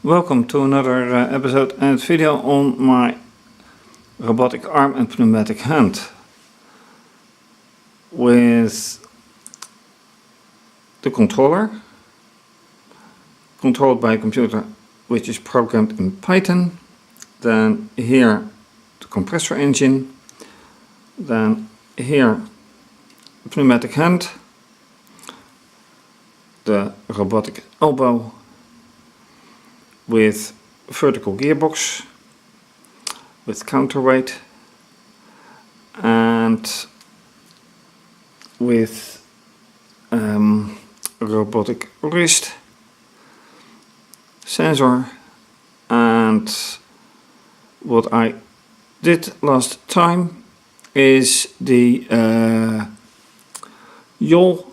Welcome to another episode and video on my robotic arm and pneumatic hand with the controller controlled by a computer which is programmed in Python. Then here the compressor engine, then here the pneumatic hand, the robotic elbow with vertical gearbox with counterweight and with robotic wrist sensor. And what I did last time is the yaw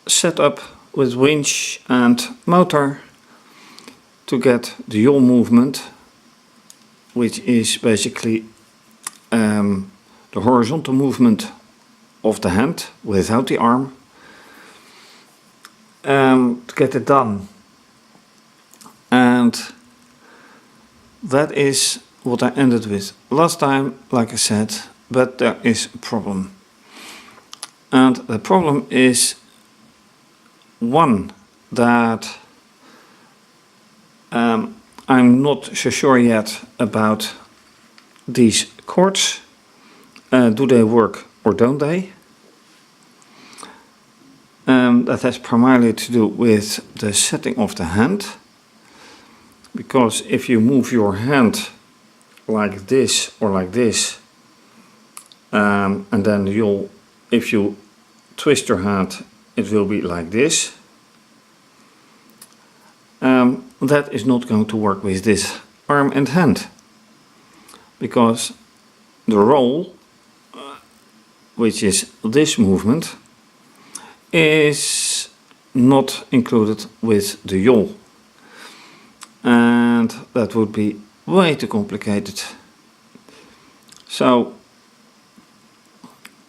setup with winch and motor to get the yaw movement, which is basically the horizontal movement of the hand without the arm, to get it done. And that is what I ended with last time, like I said, but there is a problem. And the problem is one, that I'm not so sure yet about these cords. Do they work or don't they? That has primarily to do with the setting of the hand, because if you move your hand like this or like this, and then if you twist your hand, it will be like this. That is not going to work with this arm and hand, because the roll, which is this movement, is not included with the yaw, and that would be way too complicated. So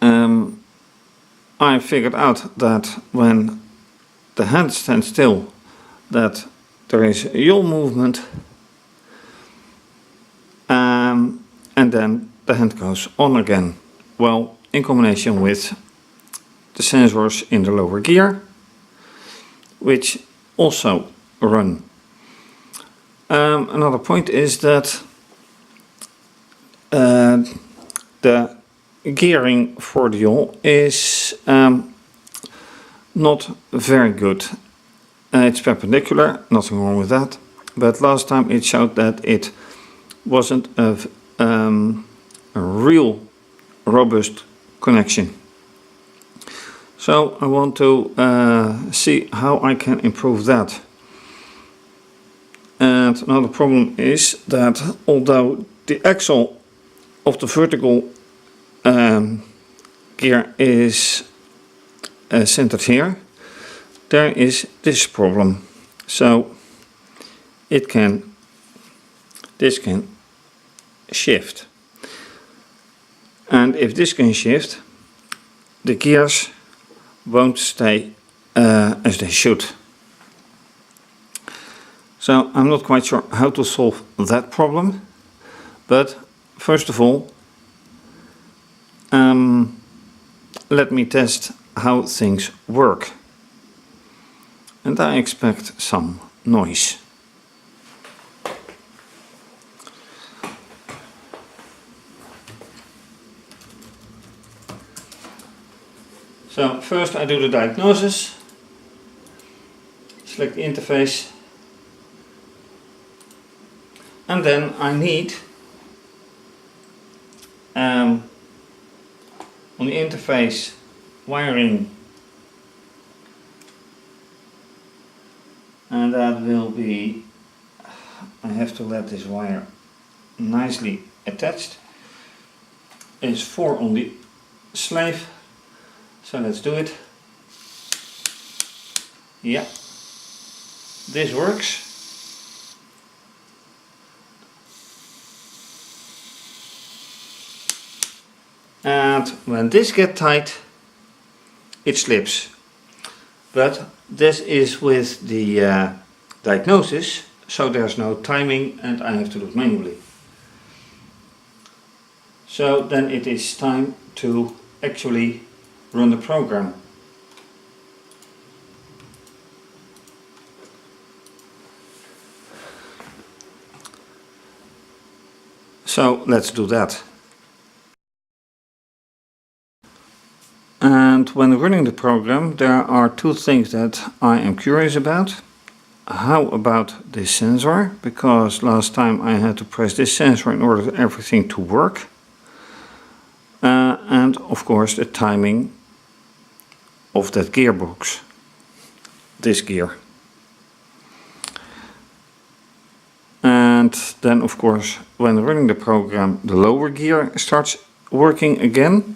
I figured out that when the hand stands still, that there is a yaw movement, and then the hand goes on again. Well, in combination with the sensors in the lower gear, which also run. Another point is that the gearing for the yaw is not very good. It's perpendicular, nothing wrong with that, but last time it showed that it wasn't a real robust connection. So I want to see how I can improve that. And another problem is that although the axle of the vertical gear is centered here, there is this problem. So this can shift, and if this can shift, the gears won't stay as they should. So I'm not quite sure how to solve that problem, but first of all, let me test how things work. And I expect some noise. So first I do the diagnosis, select the interface, and then I need on the interface wiring, and that will be, I have to let this wire nicely attached. It's 4 on the slave, so let's do it. Yeah, this works. And when this gets tight, it slips. But this is with the diagnosis, so there's no timing and I have to do it manually. So then it is time to actually run the program. So let's do that. And when running the program, there are two things that I am curious about. How about this sensor? Because last time I had to press this sensor in order for everything to work. And of course the timing of that gearbox, this gear. And then of course when running the program the lower gear starts working again,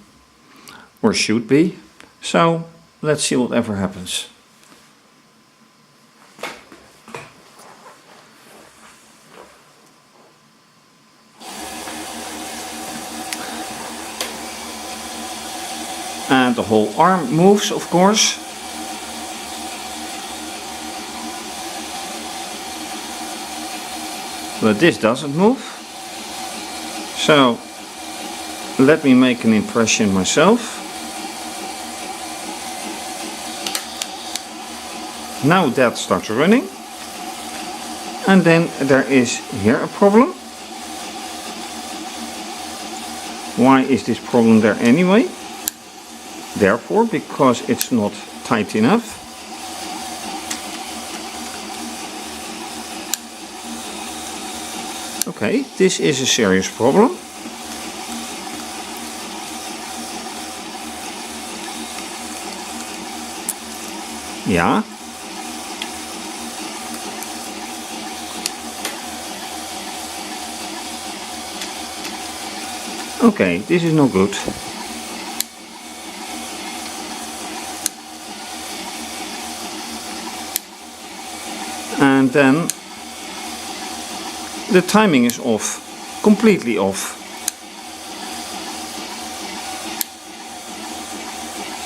or should be. So let's see whatever happens. And the whole arm moves, of course. But this doesn't move. So let me make an impression myself. Now that starts running. And then there is here a problem. Why is this problem there anyway? Therefore, because it's not tight enough. Okay, this is a serious problem. Yeah. Okay, this is not good. And then the timing is off, completely off.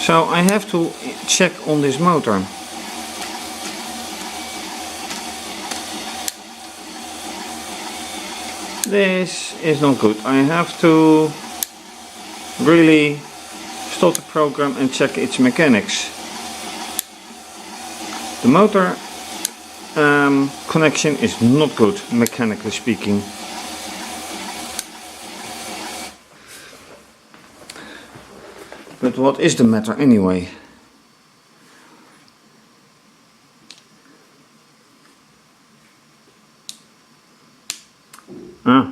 So I have to check on this motor. This is not good. I have to really stop the program and check its mechanics. The motor connection is not good, mechanically speaking. But what is the matter anyway?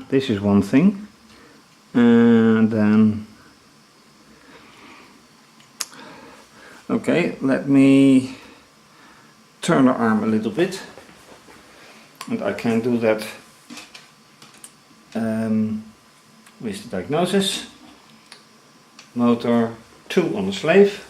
This is one thing. And then okay, let me turn the arm a little bit, and I can do that with the diagnosis. Motor 2 on the slave.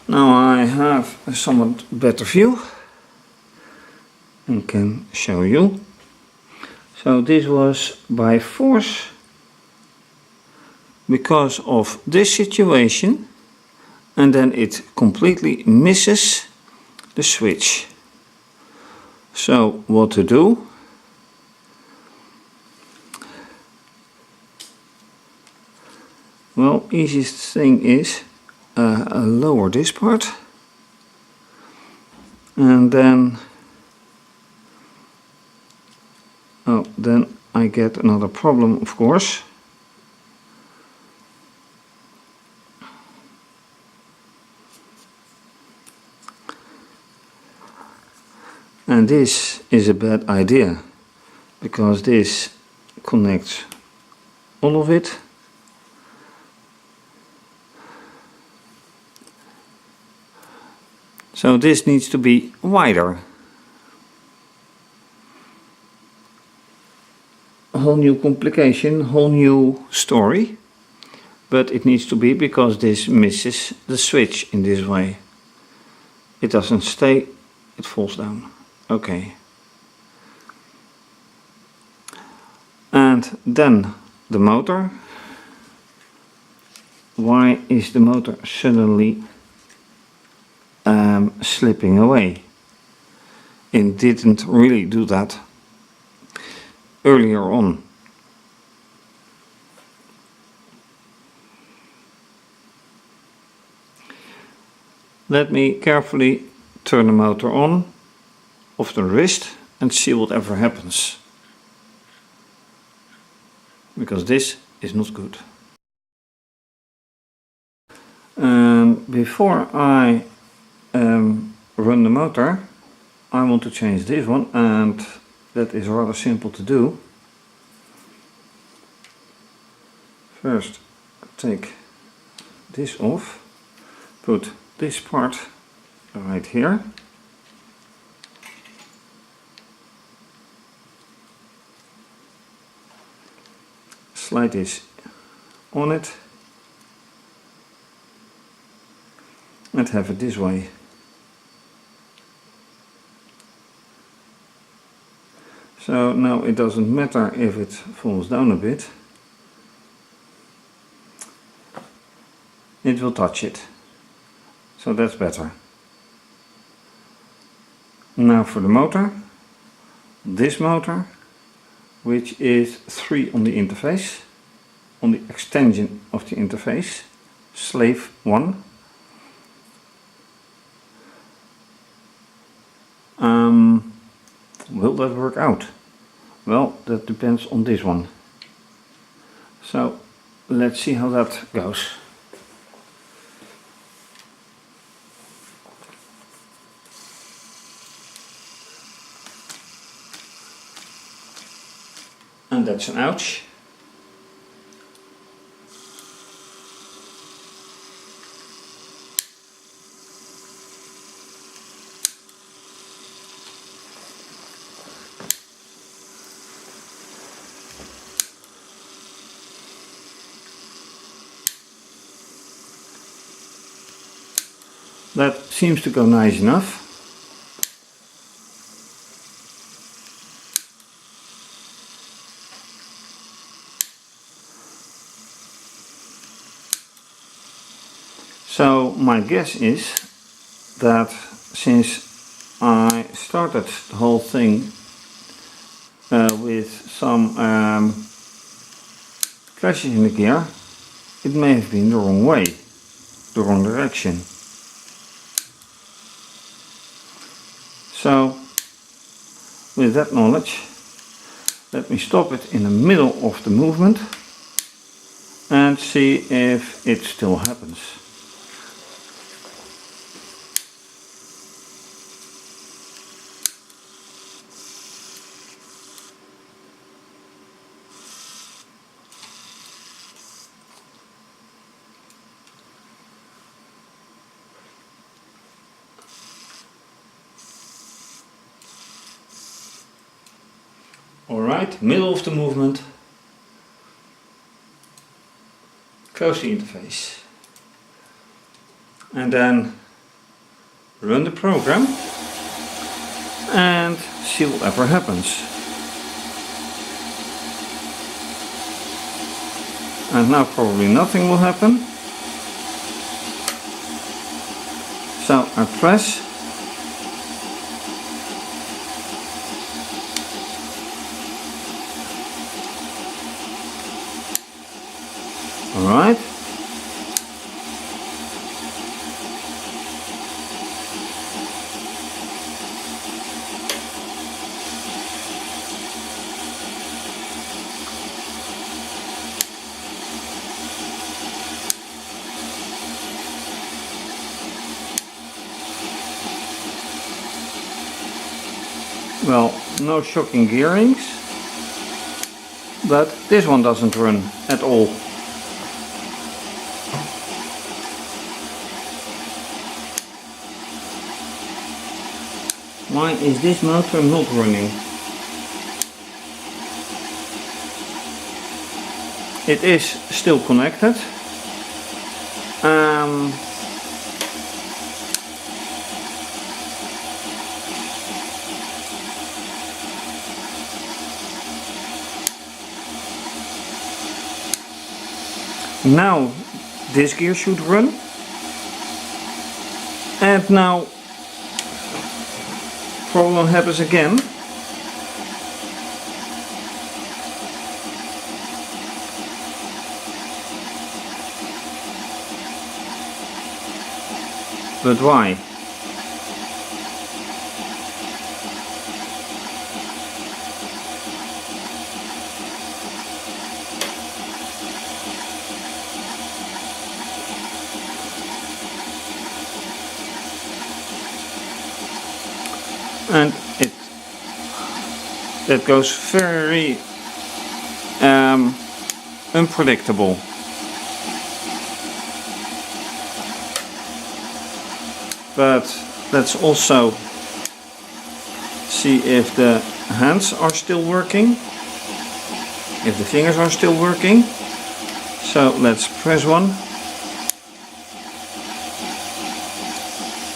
Now I have a somewhat better view and can show you. So this was by force because of this situation, and then it completely misses the switch. So what to do? Well, easiest thing is lower this part, and then then I get another problem, of course. And this is a bad idea, because this connects all of it. So this needs to be wider. whole new complication, whole new story. But it needs to be because this misses the switch in this way. It doesn't stay, it falls down. Okay. And then the motor. Why is the motor suddenly slipping away? It didn't really do that earlier on. Let me carefully turn the motor on off the wrist and see whatever happens. Because this is not good. Before I run the motor, I want to change this one, and that is rather simple to do. First, take this off, put this part right here. Slide this on it and have it this way. So now it doesn't matter if it falls down a bit, it will touch it. So that's better. Now for the motor, this motor, which is 3 on the interface, on the extension of the interface, slave 1. Will that work out? Well, that depends on this one. So let's see how that goes. And that's an ouch. That seems to go nice enough. So my guess is that since I started the whole thing with some clashes in the gear, it may have been the wrong way, the wrong direction. So with that knowledge, let me stop it in the middle of the movement and see if it still happens. Alright, middle of the movement, close the interface, and then run the program and see whatever happens. And now probably nothing will happen, so I press. Alright. Well, no shocking gearings, but this one doesn't run at all. Why is this motor not running? it is still connected. Now this gear should run, and now problem happens again. But why? And that goes very unpredictable. But let's also see if the hands are still working, if the fingers are still working. So let's press one.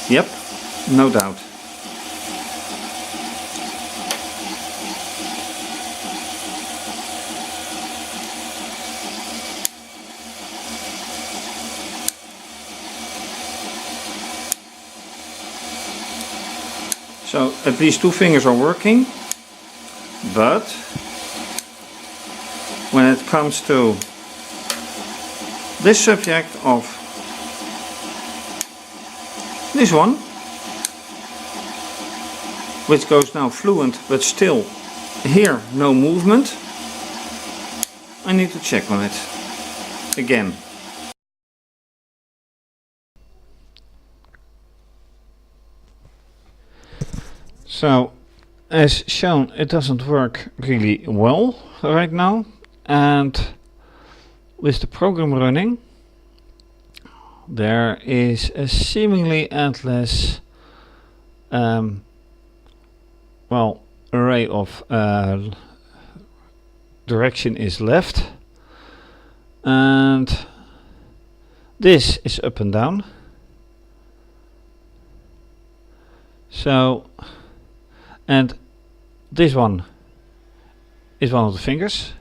Yep, no doubt. So at least two fingers are working, but when it comes to this subject of this one, which goes now fluent but still here no movement, I need to check on it again. So, as shown, it doesn't work really well right now, and with the program running, there is a seemingly endless array of direction is left, and this is up and down. So, and this one is one of the fingers.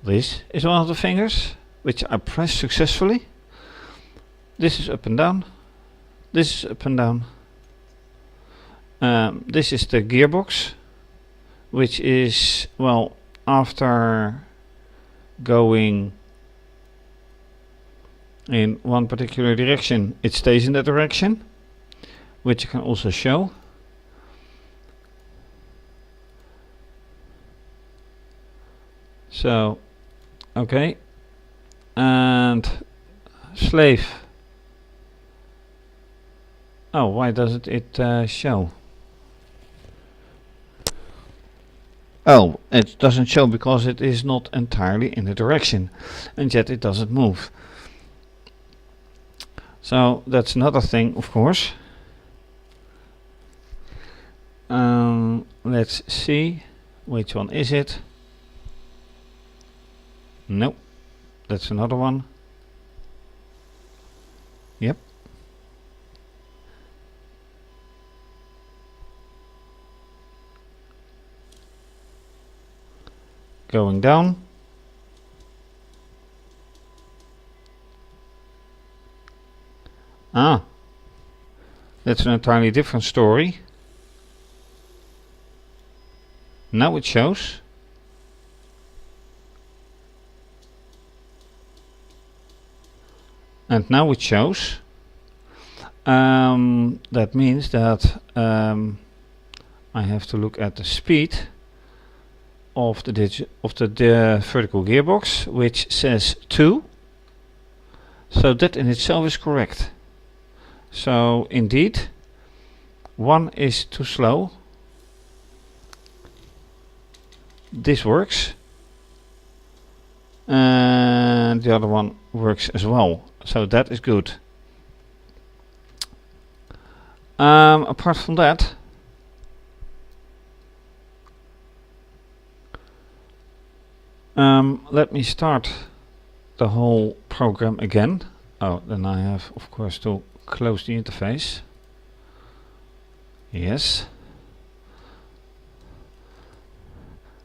This is one of the fingers, which I press successfully. This is up and down. This is up and down. This is the gearbox, which is, well, after going in one particular direction, it stays in that direction, which you can also show. So, okay, and slave. Oh, why doesn't it show? Oh, it doesn't show because it is not entirely in the direction, and yet it doesn't move. So that's another thing, of course. Let's see, which one is it? Nope, that's another one. Yep. Going down. Ah, that's an entirely different story. Now it shows. And now it shows. That means that I have to look at the speed of the vertical gearbox, which says 2. So that in itself is correct. So indeed, 1 is too slow. This works, and the other one works as well. So that is good. Apart from that, let me start the whole program again. Oh, then I have of course to close the interface. Yes.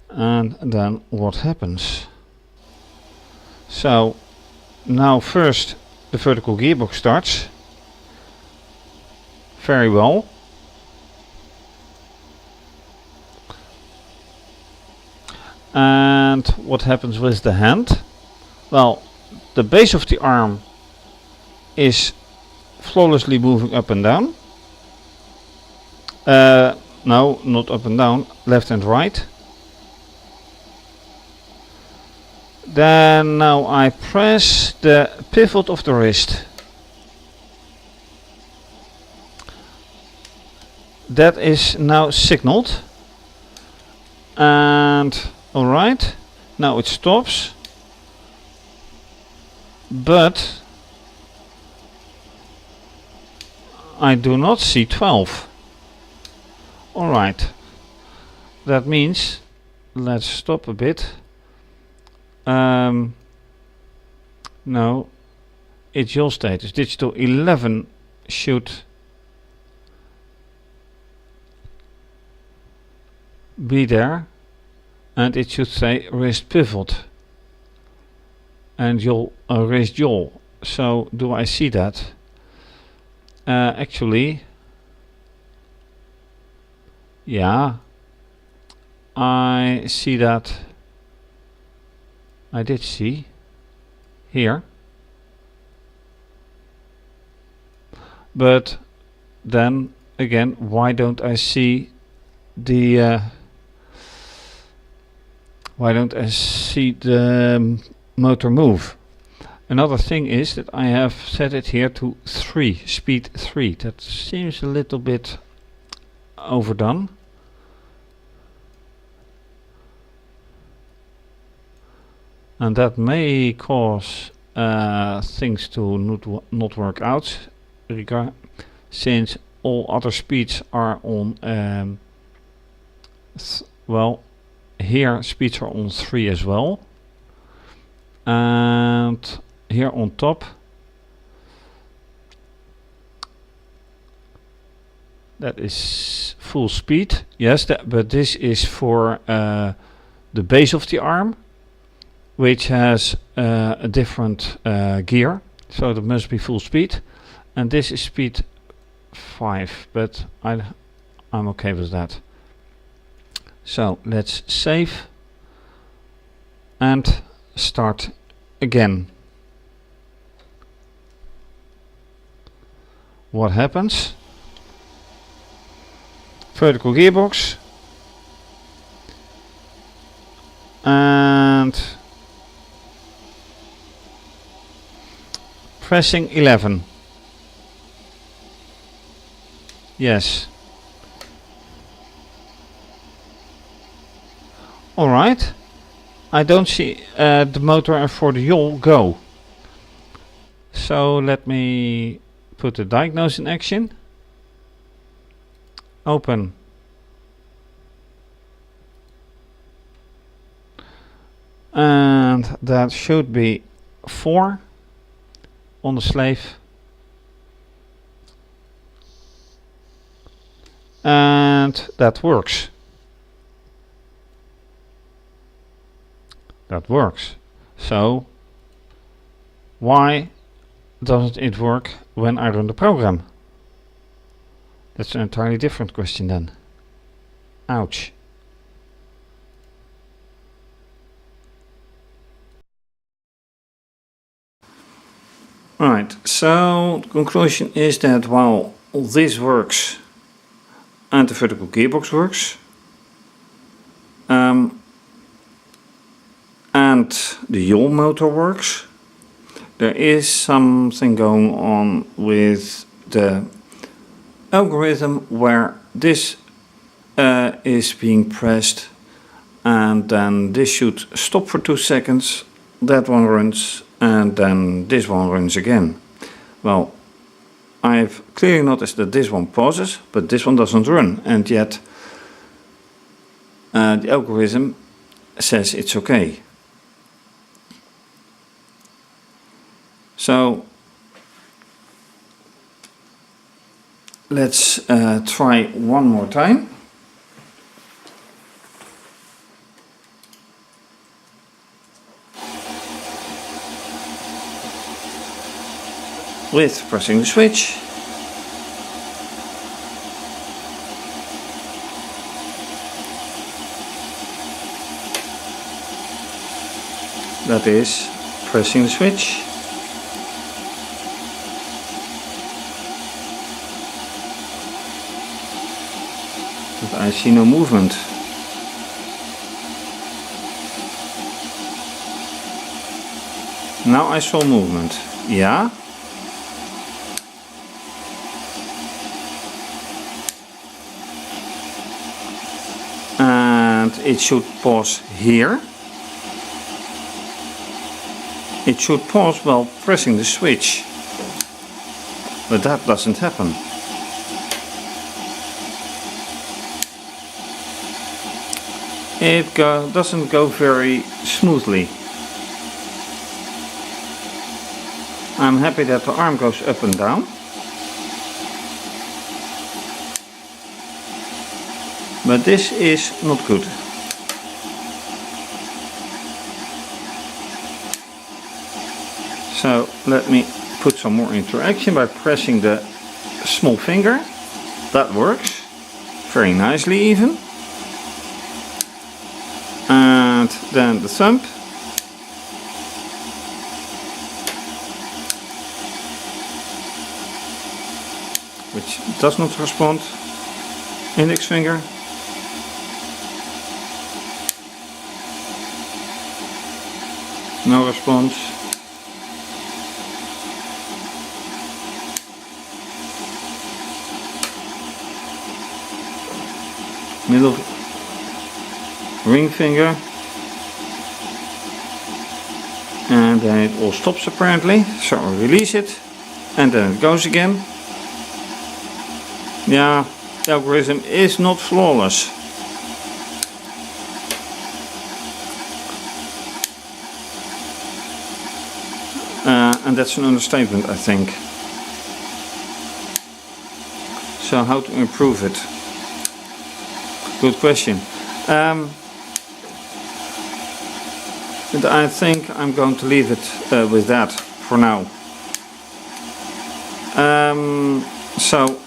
And then what happens? So now first the vertical gearbox starts. Very well. And what happens with the hand? Well, the base of the arm is flawlessly moving up and down. No, not up and down, left and right. Then now I press the pivot of the wrist. That is now signaled. And alright, now it stops. But I do not see 12. Alright, that means, let's stop a bit. No, it's your status. Digital 11 should be there, and it should say wrist pivot and your wrist yaw. So do I see that? Actually, yeah, I see that. I did see here, but then again, why don't I see the motor move? Another thing is that I have set it here to 3, speed 3. That seems a little bit overdone. And that may cause things to not work out, since all other speeds are on, well, here speeds are on 3 as well. And here on top, that is full speed. Yes, but this is for the base of the arm, which has a different gear, so that must be full speed, and this is speed 5, but I'm okay with that. So let's save and start again. What happens? Vertical gearbox, and pressing 11. Yes. Alright. I don't see the motor for the yaw go. So let me put the diagnose in action. Open. And that should be 4 on the slave, and that works. That works. So why doesn't it work when I run the program? That's an entirely different question then. Ouch. Right, so the conclusion is that while this works and the vertical gearbox works, and the yaw motor works, there is something going on with the algorithm where this is being pressed, and then this should stop for 2 seconds, that one runs, and then this one runs again. Well, I've clearly noticed that this one pauses, but this one doesn't run, and yet the algorithm says it's okay. So let's try one more time. With pressing the switch. That is pressing the switch. But I see no movement. Now I saw movement. Yeah. And it should pause here. It should pause while pressing the switch, but that doesn't happen. It doesn't go very smoothly. I'm happy that the arm goes up and down, but this is not good. So let me put some more interaction by pressing the small finger. That works very nicely even. And then the thumb. Which does not respond. Index finger. No response. Middle ring finger, and then it all stops apparently, so I release it and then it goes again. Yeah, the algorithm is not flawless. And that's an understatement, I think. So how to improve it? Good question. And I think I'm going to leave it with that for now. So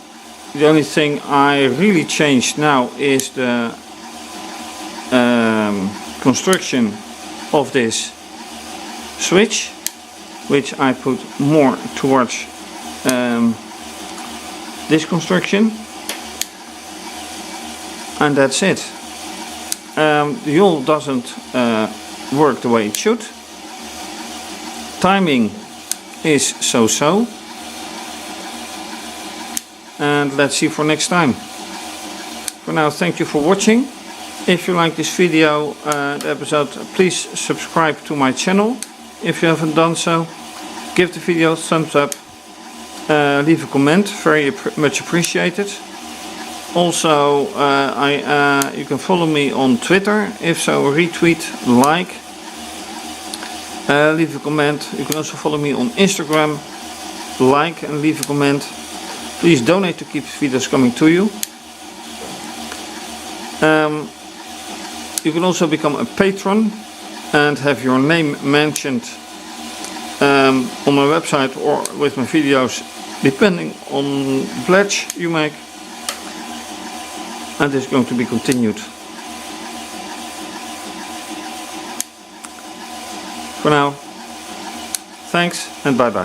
the only thing I really changed now is the construction of this switch, which I put more towards this construction. And that's it. The yawl doesn't work the way it should. Timing is so-so. And let's see for next time. For now, thank you for watching. If you like this video, the episode, please subscribe to my channel. If you haven't done so, give the video a thumbs up. Leave a comment, very much appreciated. Also, you can follow me on Twitter. If so, retweet, like, leave a comment. You can also follow me on Instagram, like and leave a comment. Please donate to keep videos coming to you. You can also become a patron and have your name mentioned on my website or with my videos, depending on the pledge you make. And this is going to be continued. For now, thanks and bye bye.